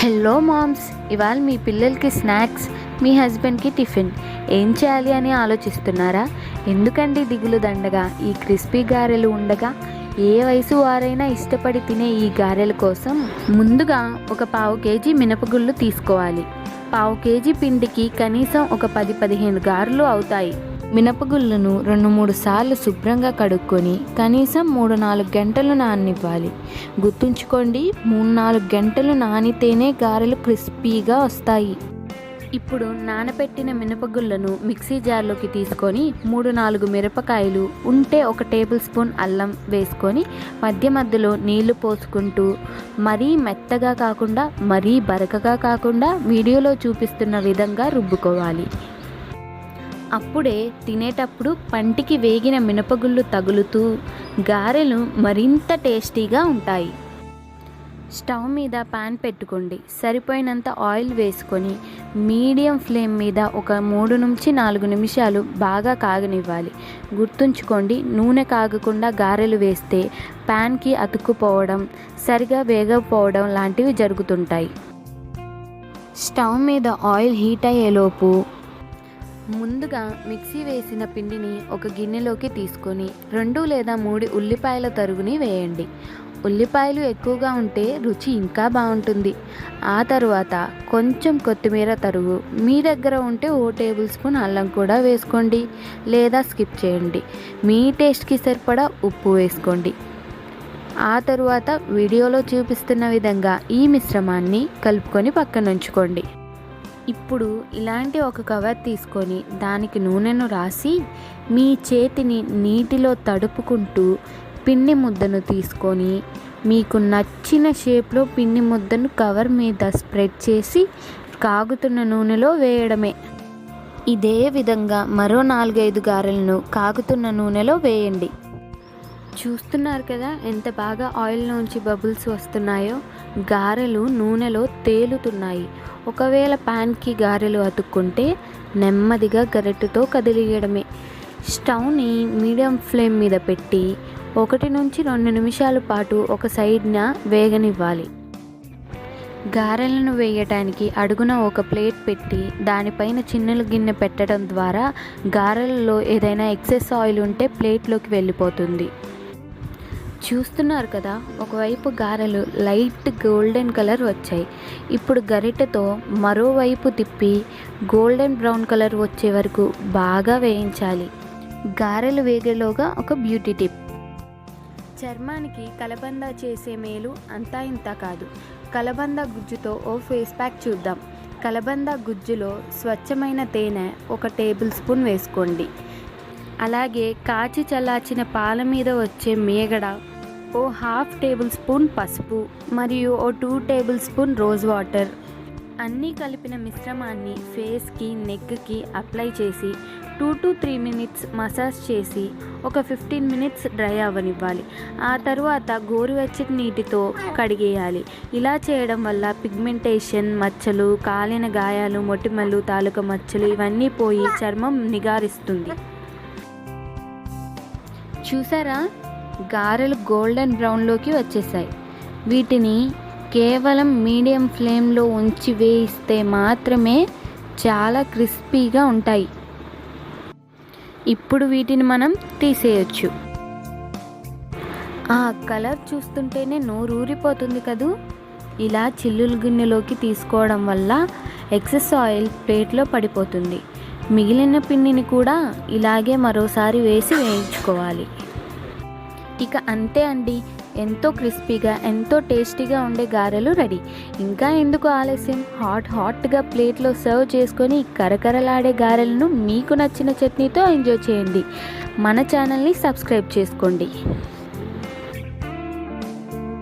Hello moms, ఇవాళ మీ పిల్లలకి snacks, మీ హస్బెండ్కి టిఫిన్ ఏం చేయాలి అని ఆలోచిస్తున్నారా? ఎందుకండి దిగులు దండగా, ఈ క్రిస్పీ గారెలు ఉండగా ఏ వయసు వారైనా ఇష్టపడి తినే ఈ గారెల కోసం ముందుగా ఒక 1/2 కేజీ మినపగుళ్ళు తీసుకోవాలి. 1/2 కేజీ పిండికి కనీసం ఒక 10-15 గారెలు అవుతాయి. మినపగుళ్ళను 2-3 సార్లు శుభ్రంగా కడుక్కొని కనీసం 3-4 గంటలు నాననివ్వాలి. గుర్తుంచుకోండి, 3-4 గంటలు నానితేనే గారెలు క్రిస్పీగా వస్తాయి. ఇప్పుడు నానబెట్టిన మినపగుళ్ళను మిక్సీ జార్లోకి తీసుకొని 3-4 మిరపకాయలు ఉంటే 1 టేబుల్ స్పూన్ అల్లం వేసుకొని మధ్య మధ్యలో నీళ్లు పోసుకుంటూ మరీ మెత్తగా కాకుండా మరీ బరకగా కాకుండా వీడియోలో చూపిస్తున్న విధంగా రుబ్బుకోవాలి. అప్పుడే తినేటప్పుడు పంటికి వేగిన మినపగుళ్ళు తగులుతూ గారెలు మరింత టేస్టీగా ఉంటాయి. స్టవ్ మీద పాన్ పెట్టుకోండి. సరిపోయినంత ఆయిల్ వేసుకొని మీడియం ఫ్లేమ్ మీద ఒక 3-4 నిమిషాలు బాగా కాగనివ్వాలి. గుర్తుంచుకోండి, నూనె కాగకుండా గారెలు వేస్తే పాన్కి అతుక్కుపోవడం, సరిగా వేగకపోవడం లాంటివి జరుగుతుంటాయి. స్టవ్ మీద ఆయిల్ హీట్ అయ్యేలోపు ముందుగా మిక్సీ వేసిన పిండిని ఒక గిన్నెలోకి తీసుకొని 2 లేదా 3 ఉల్లిపాయల తరుగుని వేయండి. ఉల్లిపాయలు ఎక్కువగా ఉంటే రుచి ఇంకా బాగుంటుంది. ఆ తర్వాత కొంచెం కొత్తిమీర తరుగు, మీ దగ్గర ఉంటే 1 టేబుల్ స్పూన్ అల్లం కూడా వేసుకోండి లేదా స్కిప్ చేయండి. మీ టేస్ట్కి సరిపడా ఉప్పు వేసుకోండి. ఆ తరువాత వీడియోలో చూపిస్తున్న విధంగా ఈ మిశ్రమాన్ని కలుపుకొని పక్కన ఉంచుకోండి. ఇప్పుడు ఇలాంటి ఒక కవర్ తీసుకొని దానికి నూనెను రాసి మీ చేతిని నీటిలో తడుపుకుంటూ పిండి ముద్దను తీసుకొని మీకు నచ్చిన షేప్లో పిండి ముద్దను కవర్ మీద స్ప్రెడ్ చేసి కాగుతున్న నూనెలో వేయడమే. ఇదే విధంగా మరో 4-5 గారెలను కాగుతున్న నూనెలో వేయండి. చూస్తున్నారు కదా ఎంత బాగా ఆయిల్లోంచి బబుల్స్ వస్తున్నాయో. గారెలు నూనెలో తేలుతున్నాయి. ఒకవేళ ప్యాన్కి గారెలు అతుక్కుంటే నెమ్మదిగా గరిటెతో కదిలియడమే. స్టవ్ని మీడియం ఫ్లేమ్ మీద పెట్టి 1-2 నిమిషాల పాటు ఒక సైడ్న వేగనివ్వాలి. గారెలను వేయటానికి అడుగున ఒక ప్లేట్ పెట్టి దానిపైన చిన్న గిన్నె పెట్టడం ద్వారా గారెలలో ఏదైనా ఎక్సెస్ ఆయిల్ ఉంటే ప్లేట్లోకి వెళ్ళిపోతుంది. చూస్తున్నారు కదా, ఒకవైపు గారెలు లైట్ గోల్డెన్ కలర్ వచ్చాయి. ఇప్పుడు గరిటెతో మరోవైపు తిప్పి గోల్డెన్ బ్రౌన్ కలర్ వచ్చే వరకు బాగా వేయించాలి. గారెలు వేగేలోగా ఒక బ్యూటీ టిప్. చర్మానికి కలబంద చేసే మేలు అంతా ఇంత కాదు. కలబంద గుజ్జుతో ఓ ఫేస్ ప్యాక్ చూద్దాం. కలబంద గుజ్జులో స్వచ్ఛమైన తేనె 1 టేబుల్ స్పూన్ వేసుకోండి. అలాగే కాచి చల్లార్చిన పాల మీద వచ్చే మీగడ, ఓ 1/2 టేబుల్ స్పూన్ పసుపు మరియు ఓ 2 టేబుల్ స్పూన్ రోజ్ వాటర్ అన్నీ కలిపిన మిశ్రమాన్ని ఫేస్కి, నెక్కి అప్లై చేసి 2-3 మినిట్స్ మసాజ్ చేసి ఒక 15 మినిట్స్ డ్రై అవ్వనివ్వాలి. ఆ తరువాత గోరువెచ్చటి నీటితో కడిగేయాలి. ఇలా చేయడం వల్ల పిగ్మెంటేషన్, మచ్చలు, కాలిన గాయాలు, మొటిమలు తాలూకా మచ్చలు ఇవన్నీ పోయి చర్మం నిగారిస్తుంది. చూసారా, గారెలు గోల్డెన్ బ్రౌన్లోకి వచ్చేసాయి. వీటిని కేవలం మీడియం ఫ్లేమ్లో ఉంచి వేయిస్తే మాత్రమే చాలా క్రిస్పీగా ఉంటాయి. ఇప్పుడు వీటిని మనం తీసేయచ్చు. ఆ కలర్ చూస్తుంటేనే నోరూరిపోతుంది కదూ. ఇలా చిల్లుల గిన్నెలోకి తీసుకోవడం వల్ల ఎక్సెస్ ఆయిల్ ప్లేట్లో పడిపోతుంది. మిగిలిన పిండిని కూడా ఇలాగే మరోసారి వేసి వేయించుకోవాలి. ఇక అంతే అండి, ఎంతో క్రిస్పీగా ఎంతో టేస్టీగా ఉండే గారెలు రెడీ. ఇంకా ఎందుకు ఆలస్యం, హాట్గా ప్లేట్లో సర్వ్ చేసుకొని కరకరలాడే గారెలను మీకు నచ్చిన చట్నీతో ఎంజాయ్ చేయండి. మన ఛానల్ని సబ్స్క్రైబ్ చేసుకోండి.